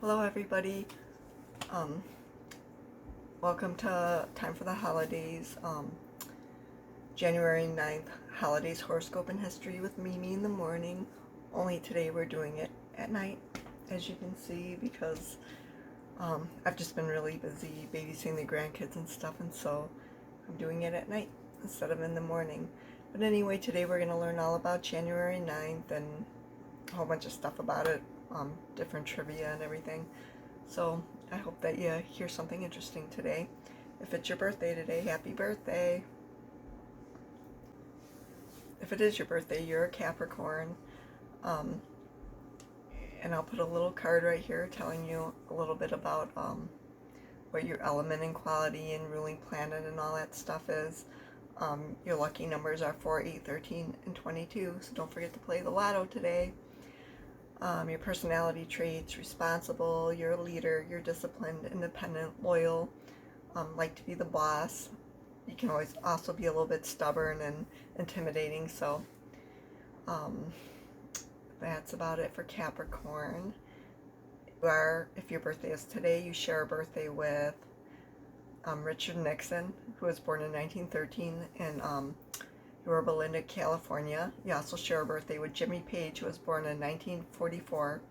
Hello everybody, um, welcome to Time for the Holidays, January 9th, Holidays Horoscope and History with Mimi in the morning, only today we're doing it at night, as you can see, because I've just been really busy babysitting the grandkids and stuff, and so I'm doing it at night instead of in the morning. But anyway, today we're going to learn all about January 9th and a whole bunch of stuff about it, different trivia and everything. So I hope that you hear something interesting today. If it's your birthday today, happy birthday. If it is your birthday, you're a Capricorn. And I'll put a little card right here telling you a little bit about what your element and quality and ruling planet and all that stuff is. Your lucky numbers are 4, 8, 13, and 22, so don't forget to play the lotto today. Your personality traits: responsible, you're a leader, you're disciplined, independent, loyal, like to be the boss. You can always also be a little bit stubborn and intimidating, so that's about it for Capricorn. If your birthday is today, you share a birthday with Richard Nixon, who was born in 1913 in Yorba Linda, California. You also share a birthday with Jimmy Page, who was born in 1944.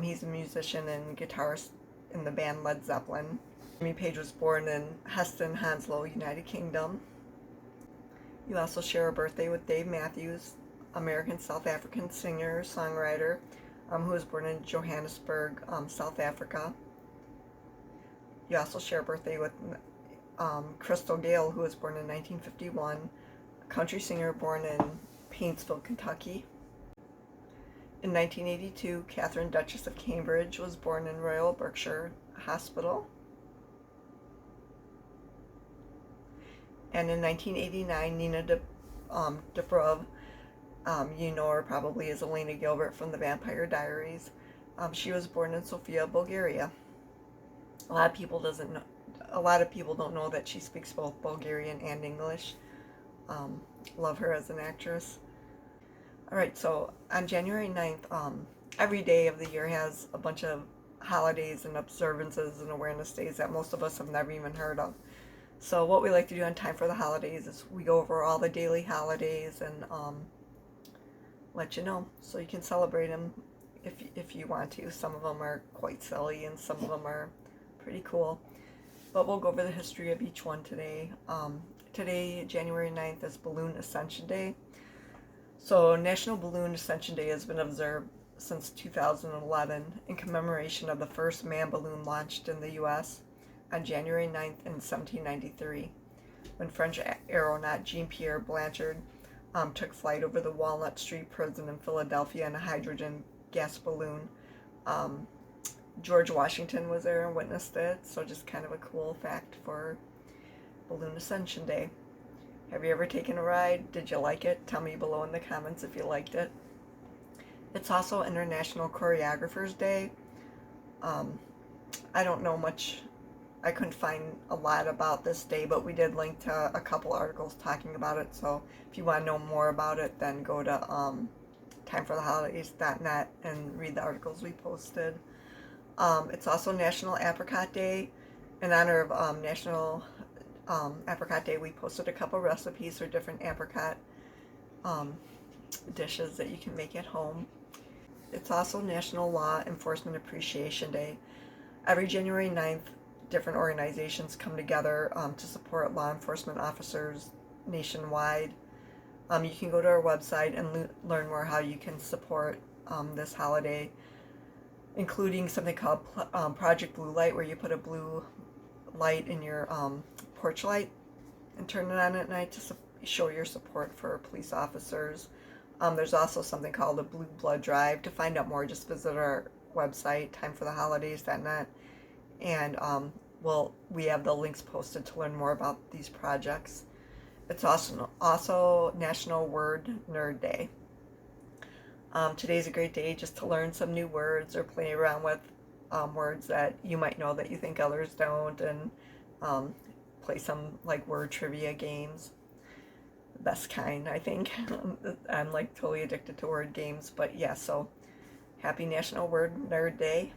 He's a musician and guitarist in the band Led Zeppelin. Jimmy Page was born in Heston, Hounslow, United Kingdom. You also share a birthday with Dave Matthews, American South African singer, songwriter, who was born in Johannesburg, South Africa. You also share a birthday with Crystal Gale, who was born in 1951, a country singer born in Paintsville, Kentucky. In 1982, Catherine, Duchess of Cambridge, was born in Royal Berkshire Hospital. And in 1989, Nina Dobrev, you know her probably as Elena Gilbert from the Vampire Diaries. She was born in Sofia, Bulgaria. A lot of people don't know that she speaks both Bulgarian and English. Love her as an actress. Alright, so on January 9th, every day of the year has a bunch of holidays and observances and awareness days that most of us have never even heard of. So what we like to do on Time for the Holidays is we go over all the daily holidays and let you know, so you can celebrate them if you want to. Some of them are quite silly and some of them are pretty cool. But we'll go over the history of each one today. Today, January 9th, is Balloon Ascension Day. So National Balloon Ascension Day has been observed since 2011 in commemoration of the first manned balloon launched in the U.S. on January 9th in 1793, when French aeronaut Jean-Pierre Blanchard took flight over the Walnut Street prison in Philadelphia in a hydrogen gas balloon. George Washington was there and witnessed it, so just kind of a cool fact for Balloon Ascension Day. Have you ever taken a ride? Did you like it? Tell me below in the comments if you liked it. It's also International Choreographers Day. I don't know much. I couldn't find a lot about this day, but we did link to a couple articles talking about it, so if you want to know more about it, then go to timefortheholidays.net and read the articles we posted. It's also National Apricot Day. In honor of National Apricot Day, we posted a couple recipes for different apricot dishes that you can make at home. It's also National Law Enforcement Appreciation Day. Every January 9th, different organizations come together to support law enforcement officers nationwide. You can go to our website and learn more how you can support this holiday, including something called Project Blue Light, where you put a blue light in your porch light and turn it on at night to show your support for police officers. There's also something called a Blue Blood Drive. To find out more, just visit our website, timefortheholidays.net, and we have the links posted to learn more about these projects. It's also National Word Nerd Day. Today's a great day just to learn some new words or play around with words that you might know that you think others don't, and play some like word trivia games. The best kind, I think. I'm like totally addicted to word games, but yeah, so happy National Word Nerd Day.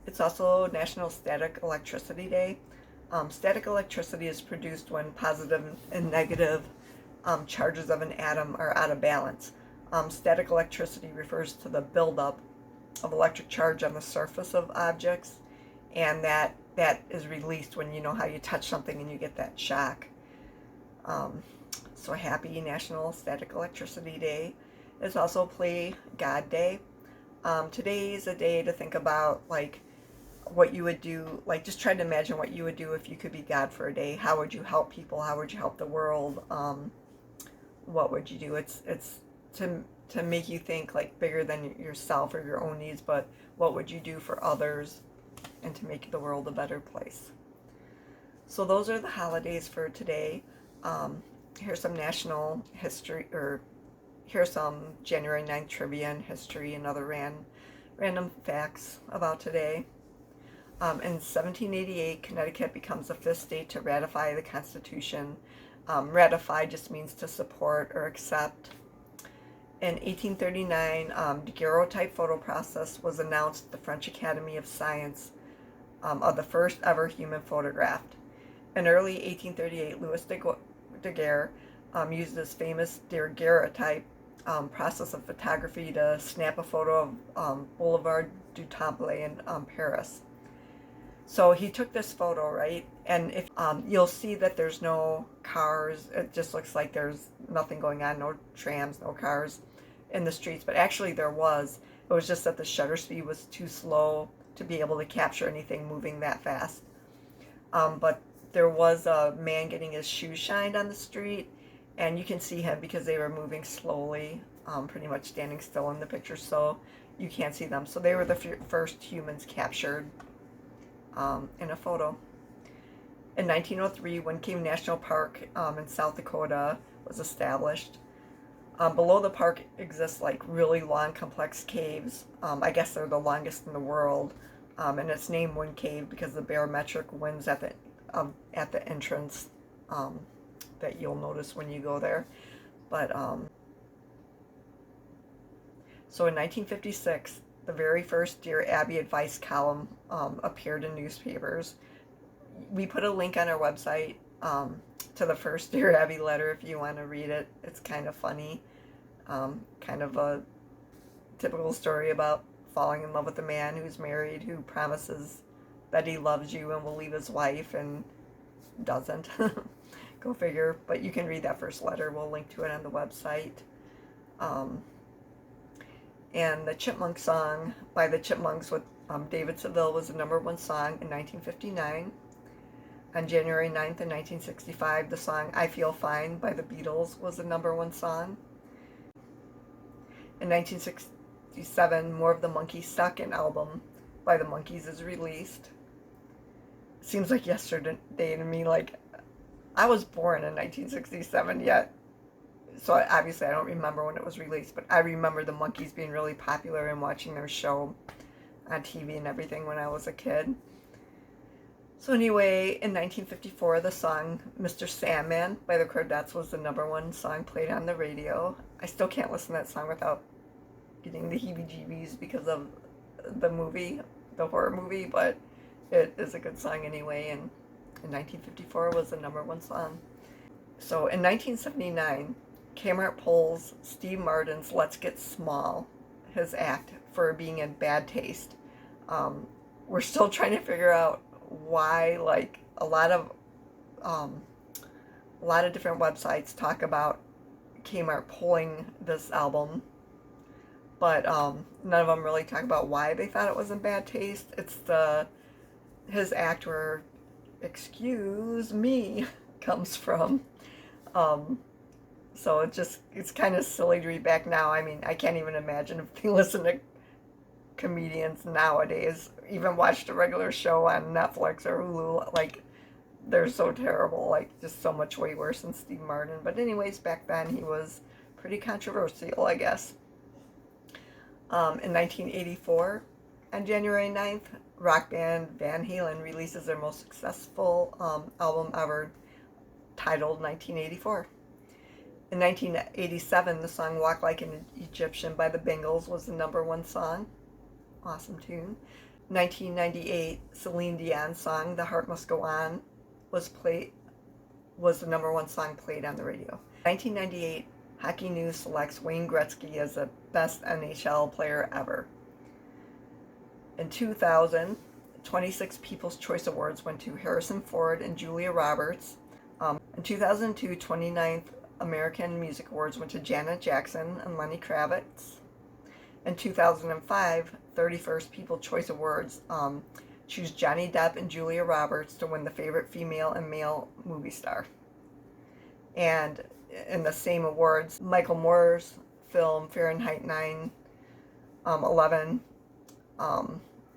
It's also National Static Electricity Day. Static electricity is produced when positive and negative charges of an atom are out of balance. Static electricity refers to the buildup of electric charge on the surface of objects, and that is released when, you know how you touch something and you get that shock. So happy National Static Electricity Day. It's also Play God Day. Today is a day to think about like what you would do, like just try to imagine what you would do if you could be God for a day. How would you help people? How would you help the world? What would you do? It's to make you think like bigger than yourself or your own needs, but what would you do for others and to make the world a better place. So those are the holidays for today. Here's some national history, or here's some January 9th trivia and history and other random facts about today. In 1788, Connecticut becomes the fifth state to ratify the Constitution. Ratify just means to support or accept. In 1839, daguerreotype photo process was announced at the French Academy of Science of the first ever human photographed. In early 1838, Louis Daguerre used his famous daguerreotype process of photography to snap a photo of Boulevard du Temple in Paris. So he took this photo, right? And if you'll see that there's no cars, it just looks like there's nothing going on, no trams, no cars in the streets. But actually there was. It was just that the shutter speed was too slow to be able to capture anything moving that fast. But there was a man getting his shoes shined on the street, and you can see him because they were moving slowly, pretty much standing still in the picture, so you can't see them. So they were the first humans captured in a photo. In 1903, Wind Cave National Park in South Dakota was established. Below the park exists like really long, complex caves. I guess they're the longest in the world, and it's named Wind Cave because the barometric winds at the entrance that you'll notice when you go there. But so in 1956, the very first Dear Abby advice column appeared in newspapers. We put a link on our website to the first Dear Abby letter if you want to read it. It's kind of funny, kind of a typical story about falling in love with a man who's married, who promises that he loves you and will leave his wife and doesn't. Go figure. But you can read that first letter. We'll link to it on the website. And the Chipmunk song by the Chipmunks with David Seville was the #1 song in 1959. On January 9th in 1965, the song I Feel Fine by the Beatles was the #1 song. In 1967, More of the Monkeys' second album by the Monkees is released. Seems like yesterday to me, like I was born in 1967 yet. So obviously I don't remember when it was released, but I remember the Monkees being really popular and watching their show on TV and everything when I was a kid. So anyway, in 1954, the song Mr. Sandman by the Chordettes was the #1 song played on the radio. I still can't listen to that song without getting the heebie-jeebies because of the movie, the horror movie, but it is a good song anyway, and in 1954 was the #1 song. So in 1979, Kmart pulls Steve Martin's Let's Get Small, his act, for being in bad taste. We're still trying to figure out why, like a lot of different websites talk about Kmart pulling this album, but none of them really talk about why they thought it was in bad taste. It's his act where "excuse me" comes from. So it's kind of silly to read back now. I mean, I can't even imagine if they listen to comedians nowadays, even watched a regular show on Netflix or Hulu, like they're so terrible, like just so much way worse than Steve Martin. But anyways, back then he was pretty controversial, I guess. In 1984, on January 9th, rock band Van Halen releases their most successful album ever, titled 1984. In 1987, the song Walk Like an Egyptian by the Bengals was the #1 song. Awesome tune. 1998, Celine Dion's song "The Heart Must Go On" was the #1 song played on the radio. 1998, Hockey News selects Wayne Gretzky as the best NHL player ever. In 2000, 26 People's Choice Awards went to Harrison Ford and Julia Roberts. In 2002, 29th American Music Awards went to Janet Jackson and Lenny Kravitz. In 2005, 31st People's Choice Awards choose Johnny Depp and Julia Roberts to win the favorite female and male movie star. And in the same awards, Michael Moore's film Fahrenheit 9/11,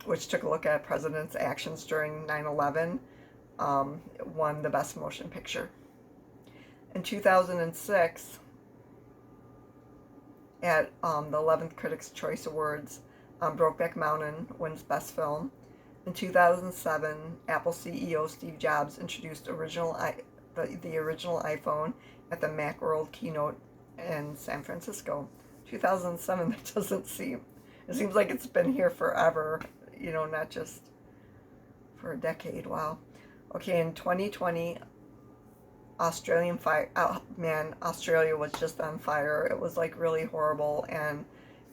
which took a look at presidents' actions during 9/11, won the Best Motion Picture. In 2006, at the 11th Critics' Choice Awards, Brokeback Mountain wins Best Film. In 2007, Apple CEO Steve Jobs introduced the original iPhone at the Macworld keynote in San Francisco. 2007, that doesn't seem, it seems like it's been here forever, not just for a decade. Wow. Okay, in 2020, Australia was just on fire. It was like really horrible, and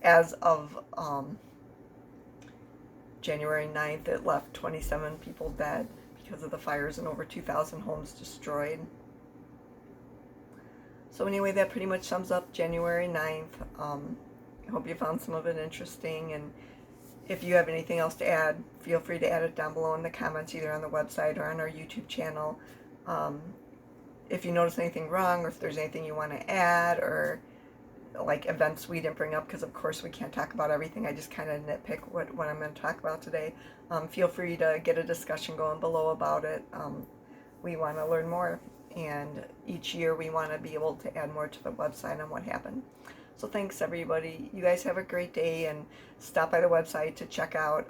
as of January 9th, it left 27 people dead because of the fires and over 2,000 homes destroyed. So anyway, that pretty much sums up January 9th. I hope you found some of it interesting, and if you have anything else to add, feel free to add it down below in the comments, either on the website or on our YouTube channel. If you notice anything wrong, or if there's anything you want to add, or like events we didn't bring up, because of course we can't talk about everything. I just kind of nitpick what I'm going to talk about today. Feel free to get a discussion going below about it. We want to learn more, and each year we want to be able to add more to the website on what happened. So thanks everybody. You guys have a great day, and stop by the website to check out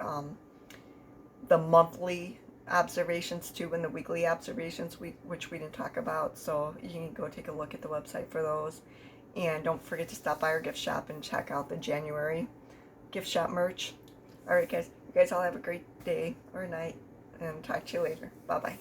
the monthly observations too, and the weekly observations, which we didn't talk about. So you can go take a look at the website for those. And don't forget to stop by our gift shop and check out the January gift shop merch. Alright guys, you guys all have a great day or night, and talk to you later. Bye bye.